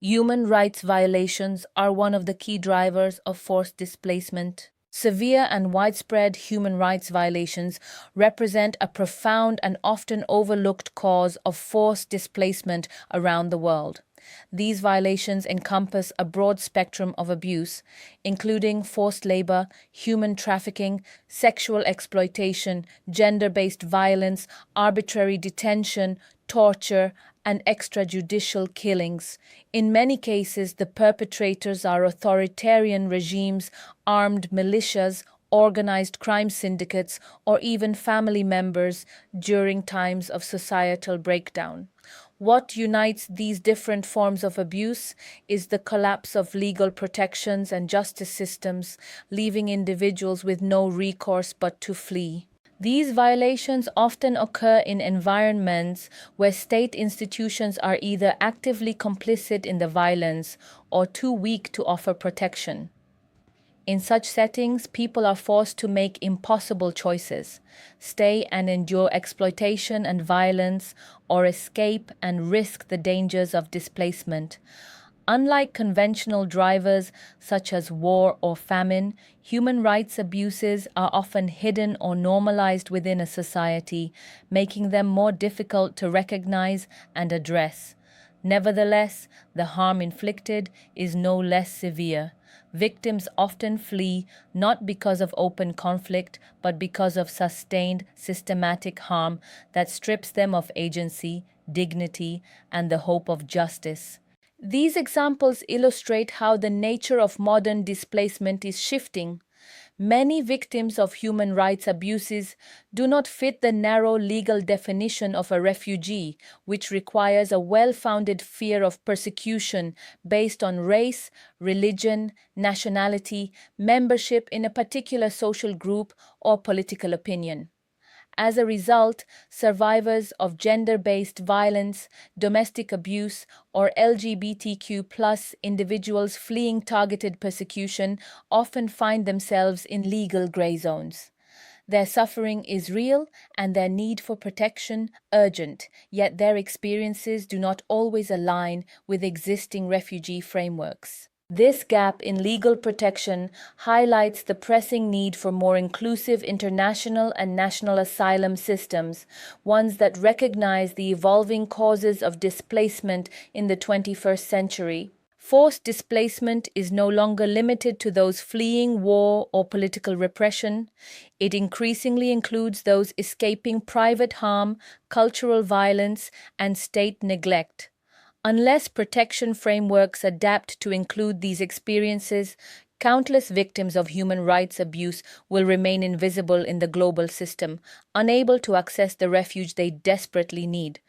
Human rights violations are one of the key drivers of forced displacement. Severe and widespread human rights violations represent a profound and often overlooked cause of forced displacement around the world. These violations encompass a broad spectrum of abuse, including forced labor, human trafficking, sexual exploitation, gender based violence, arbitrary detention, torture, and extrajudicial killings. In many cases, the perpetrators are authoritarian regimes, armed militias, organized crime syndicates, or even family members during times of societal breakdown. What unites these different forms of abuse is the collapse of legal protections and justice systems, leaving individuals with no recourse but to flee. These violations often occur in environments where state institutions are either actively complicit in the violence or too weak to offer protection. In such settings, people are forced to make impossible choices: stay and endure exploitation and violence, or escape and risk the dangers of displacement. Unlike conventional drivers such as war or famine, human rights abuses are often hidden or normalized within a society, making them more difficult to recognize and address. Nevertheless, the harm inflicted is no less severe. Victims often flee not because of open conflict, but because of sustained, systematic harm that strips them of agency, dignity, and the hope of justice. These examples illustrate how the nature of modern displacement is shifting. Many victims of human rights abuses do not fit the narrow legal definition of a refugee, which requires a well founded fear of persecution based on race, religion, nationality, membership in a particular social group, or political opinion. As a result, survivors of gender based violence, domestic abuse, or LGBTQ individuals fleeing targeted persecution often find themselves in legal gray zones. Their suffering is real and their need for protection urgent, yet their experiences do not always align with existing refugee frameworks. This gap in legal protection highlights the pressing need for more inclusive international and national asylum systems, ones that recognize the evolving causes of displacement in the 21st century. Forced displacement is no longer limited to those fleeing war or political repression. It increasingly includes those escaping private harm, cultural violence, and state neglect. Unless protection frameworks adapt to include these experiences, countless victims of human rights abuse will remain invisible in the global system, unable to access the refuge they desperately need.